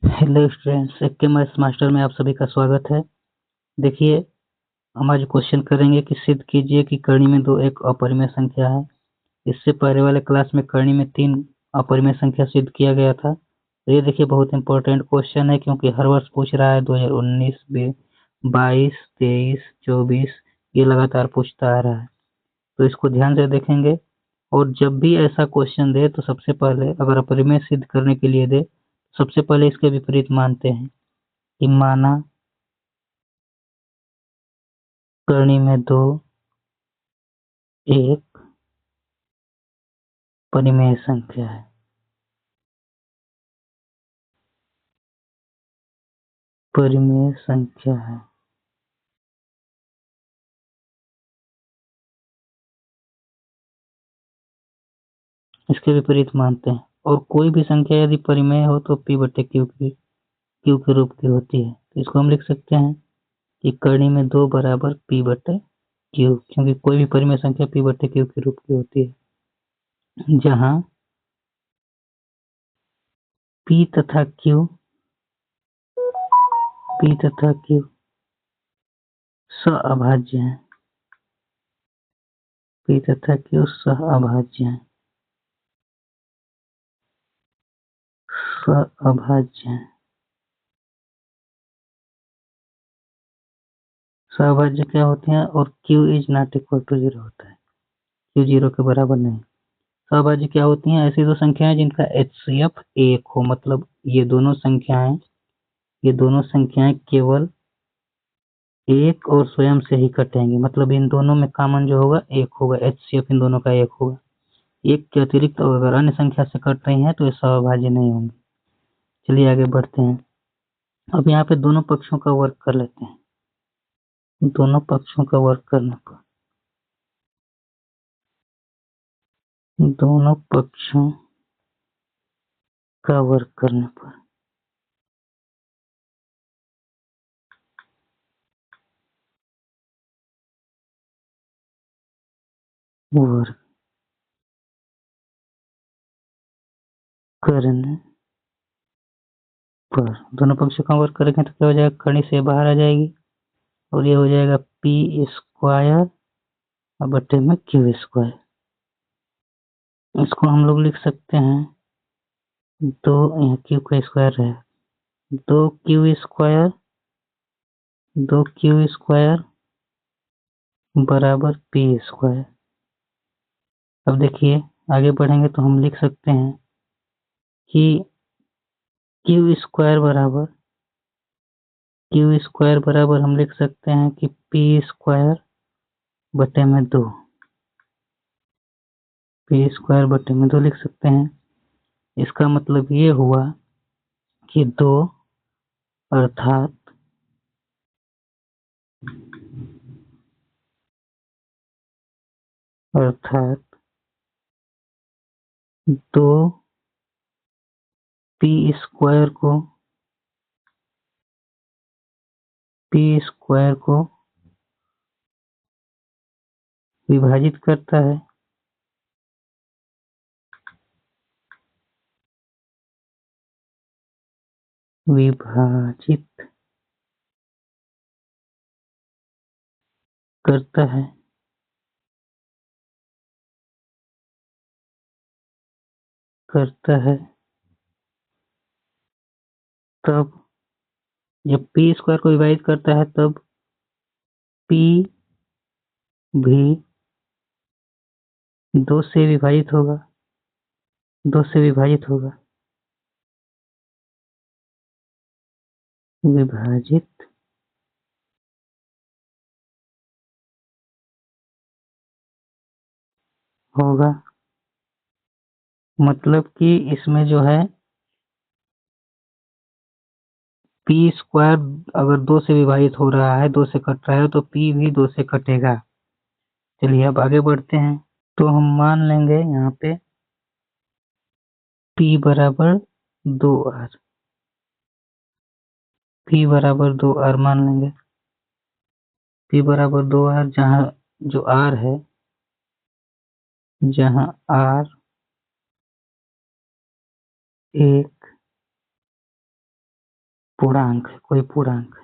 Hello students, के maths master में आप सभी का स्वागत है। देखिए, हम आज क्वेश्चन करेंगे कि सिद्ध कीजिए कि कर्णी में दो एक अपरिमेय संख्या है। इससे पहले वाले क्लास में कर्णी में 3 अपरिमेय संख्या सिद्ध किया गया था। तो ये देखिए बहुत इंपॉर्टेंट क्वेश्चन है, क्योंकि हर वर्ष पूछ रहा है 2019 में 22, 23, 24 ये लगातार पूछता आ रहा है। तो इसको ध्यान से देखेंगे, और जब भी ऐसा क्वेश्चन दे तो सबसे पहले अगर अपरिमेय सिद्ध करने के लिए दे, सबसे पहले इसके विपरीत मानते हैं कि माना कर्णी में दो एक परिमेय संख्या है। परिमेय संख्या है। इसके विपरीत मानते हैं, और कोई भी संख्या यदि परिमेय हो तो p बटे क्यू के रूप की होती है। तो इसको हम लिख सकते हैं कि कर्णी में दो बराबर p बटे क्यू, क्योंकि कोई भी परिमेय संख्या p बटे क्यू के रूप की होती है, जहां p तथा q सहअभाज्य हैं। p तथा q सहअभाज्य हैं। सहअभाज्य क्या होते हैं, और q is not equal to 0 होता है। q 0 के बराबर नहीं। सहअभाज्य क्या होती हैं, ऐसी दो संख्याएं जिनका HCF 1 हो, मतलब ये दोनों संख्याएं केवल एक और स्वयं से ही कटेंगी, मतलब इन दोनों में कॉमन जो होगा एक होगा, HCF इन दोनों का एक होगा। एक के अतिरिक्त अगर अन्य संख्या से कट रही है तो ये सहअभाज्य नहीं होंगे। चलिए आगे बढ़ते हैं। अब यहाँ पे दोनों पक्षों का वर्ग कर लेते हैं। दोनों पक्षों का वर्ग करने पर दोनों पक्षों का वर्ग करने पर वर्ग करने पर दोनों पक्षों का वर्ग करेंगे तो क्या हो जाएगा, कर्णी से बाहर आ जाएगी और ये हो जाएगा p स्क्वायर और बटे में q स्क्वायर। इसको हम लोग लिख सकते हैं दो, यहाँ q का स्क्वायर है, 2q स्क्वायर बराबर p स्क्वायर। अब देखिए आगे बढ़ेंगे तो हम लिख सकते हैं कि q स्क्वायर बराबर हम लिख सकते हैं कि p स्क्वायर बटे में 2, p स्क्वायर बटे में 2 लिख सकते हैं। इसका मतलब ये हुआ कि 2 अर्थात दो p स्क्वायर को विभाजित करता है। विभाजित करता है तब जब p स्क्वायर को विभाजित करता है तब p भी 2 से विभाजित होगा। विभाजित होगा, मतलब कि इसमें जो है p स्क्वायर अगर 2 से विभाजित हो रहा है, 2 से कट रहा है, तो p भी 2 से कटेगा। चलिए अब आगे बढ़ते हैं। तो हम मान लेंगे यहाँ पे p बराबर 2r, मान लेंगे। p बराबर 2r, जहाँ जो r है, जहाँ r एक पूर्णांक है, कोई पूर्णांक है।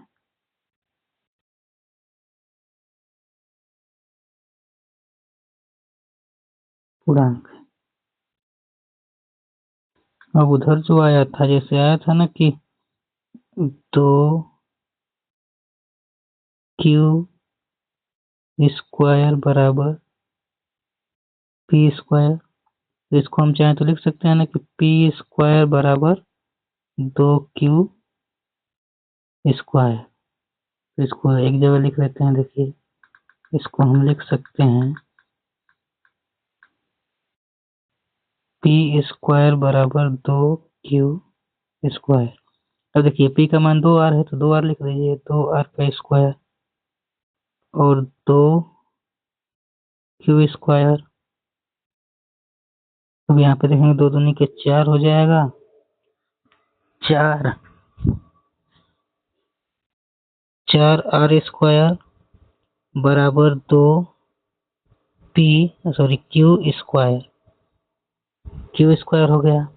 पूर्णांक है। अब उधर जो आया था, जैसे आया था ना कि 2q² बराबर p²। तो इसको हम चाहें तो लिख सकते हैं ना कि p² बराबर 2q²। तो इसको एक जगह लिख लेते हैं। देखिए, इसको हम लिख सकते हैं p² बराबर 2q²। अब देखिए, p का मान 2r है तो 2r लिख दीजिए, 2r² और 2q²। अब यहाँ पे देखेंगे 2 दूनी के 4 हो जाएगा। 4r² बराबर q² हो गया।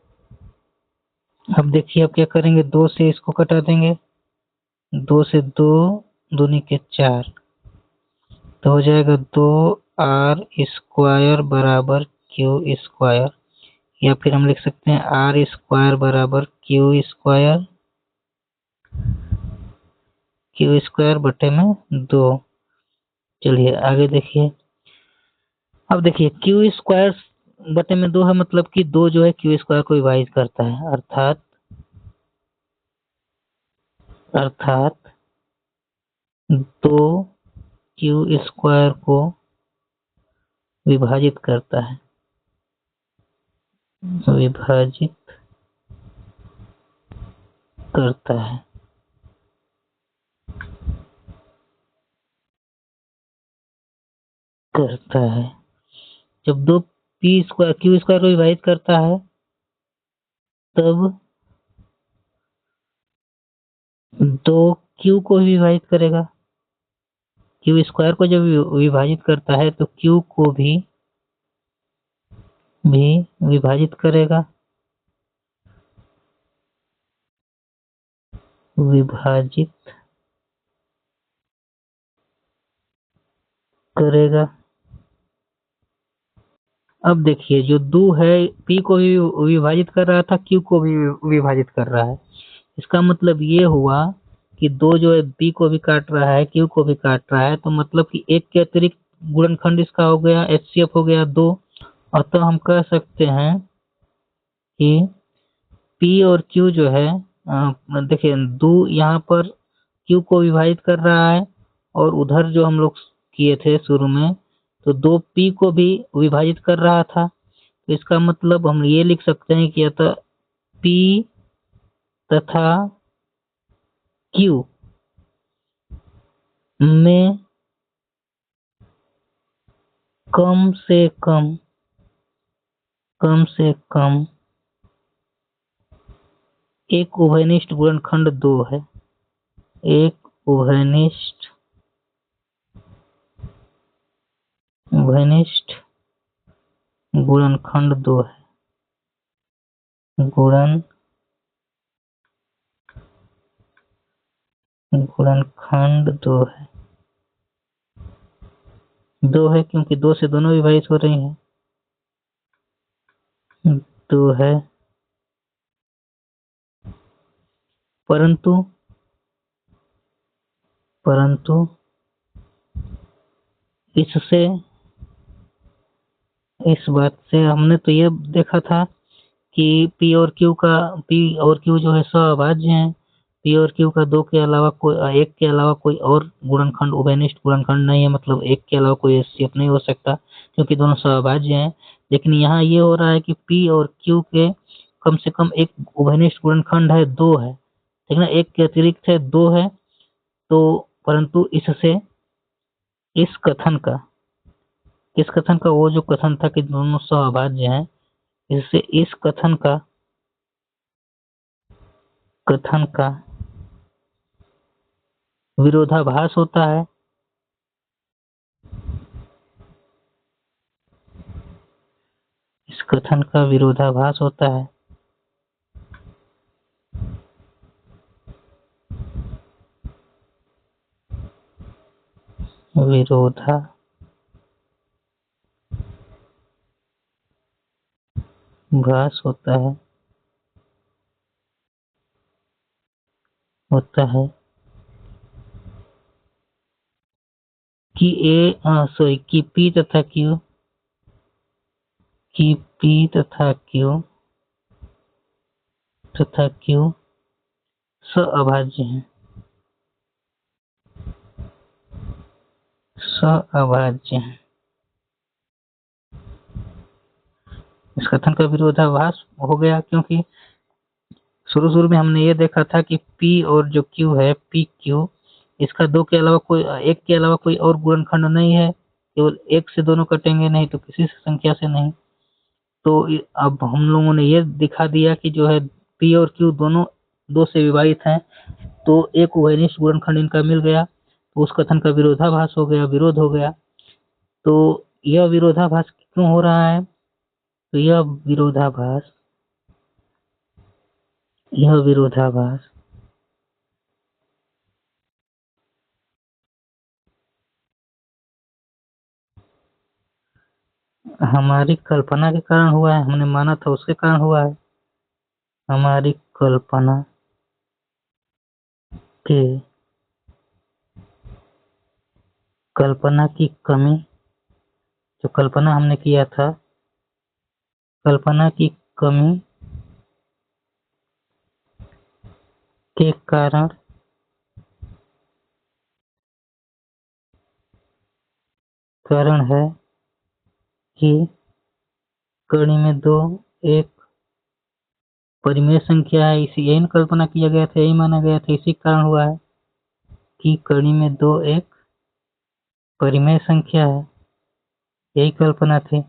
अब देखिए, अब क्या करेंगे, 2 से इसको कटा देंगे, 2 से 2 दूनी के 4 तो हो जाएगा 2r² बराबर q²। या फिर हम लिख सकते हैं r² बराबर q² बटे में 2। चलिए आगे देखिए। अब देखिए, q² बटे में 2 है, मतलब कि 2 जो है q² को विभाजित करता है, अर्थात 2 q² को विभाजित करता है, विभाजित करता है। जब 2 q² को विभाजित करता है तब 2 q को भी विभाजित करेगा। q² को जब विभाजित करता है तो q को भी विभाजित करेगा। विभाजित करेगा। अब देखिए, जो 2 है p को भी विभाजित कर रहा था, q को भी विभाजित कर रहा है। इसका मतलब ये हुआ कि 2 जो है p को भी काट रहा है, q को भी काट रहा है, तो मतलब कि एक के अतिरिक्त गुणनखंड इसका हो गया, HCF हो गया 2। अतः हम कह सकते हैं कि p और q जो है, देखिए 2 यहाँ पर q को विभाजित कर रहा है और उधर जो हम लोग किए थे शुरू में, तो 2 p को भी विभाजित कर रहा था। तो इसका मतलब हम ये लिख सकते हैं कि अतः p तथा q में कम से कम एक उभयनिष्ठ गुणनखंड 2 है। एक उभयनिष्ठ गुणनखंड 2 है। गुणनखंड 2 है। 2 है क्योंकि 2 से दोनों विभाजित हो रही हैं। 2 है, परंतु इससे, इस बात से हमने तो ये देखा था कि p और q जो है सहअभाज्य हैं। p और q का 2 के अलावा कोई, एक के अलावा कोई और गुणनखंड उभयनिष्ठ गुणनखंड नहीं है, मतलब एक के अलावा कोई HCF नहीं हो सकता क्योंकि दोनों सहअभाज्य हैं। लेकिन यहाँ ये हो रहा है कि p और q के कम से कम एक उभयनिष्ठ गुणनखंड है, 2 है, ठीक ना, एक के अतिरिक्त है, 2 है। तो परंतु इससे इस कथन का वो जो कथन था कि दोनों सहअभाज्य हैं, इससे इस कथन का विरोधाभास होता है। इस कथन का विरोधाभास होता है। विरोधाभास होता है कि P तथा Q सअभाज्य हैं। इस कथन का विरोधाभास हो गया क्योंकि शुरू में हमने ये देखा था कि P और जो Q है PQ, इसका एक के अलावा कोई और गुणनखंड नहीं है, केवल एक से दोनों कटेंगे, नहीं तो किसी संख्या से नहीं। तो अब हम लोगों ने ये दिखा दिया कि जो है P और Q दोनों 2 से विभाजित हैं, तो एक उभयनिष्ठ गुणनखंड इनका मिल गया, तो उस कथन का विरोधाभास हो गया, विरोध हो गया। तो यह विरोधाभास क्यों हो रहा है? तो यह विरोधाभास हमारी कल्पना के कारण हुआ है, हमने माना था उसके कारण हुआ है। हमारी कल्पना की कमी, जो कल्पना हमने किया था, कल्पना की कमी के कारण है कि कड़ी में 2 एक परिमेय संख्या है। यही कल्पना किया गया था, यही माना गया था, इसी कारण हुआ है कि कड़ी में 2 एक परिमेय संख्या है। यही कल्पना थी,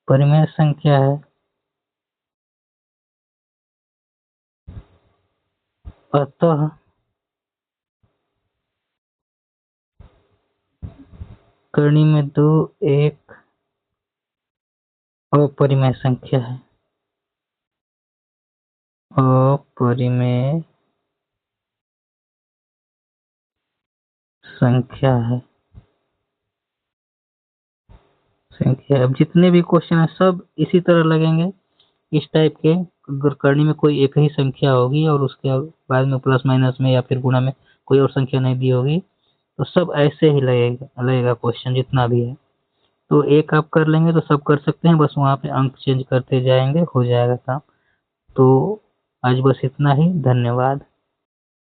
परिमेय संख्या है, अतः कड़ी में 2 एक अपरिमेय संख्या है। अपरिमेय संख्या है। अब जितने भी क्वेश्चन है सब इसी तरह लगेंगे, इस टाइप के। अगर करनी में कोई एक ही संख्या होगी और उसके बाद में प्लस माइनस में या फिर गुणा में कोई और संख्या नहीं दी होगी, तो सब ऐसे ही लगेगा क्वेश्चन जितना भी है। तो एक आप कर लेंगे तो सब कर सकते हैं, बस वहाँ पे अंक चेंज करते जाएंगे, हो जाएगा काम। तो आज बस इतना ही, धन्यवाद।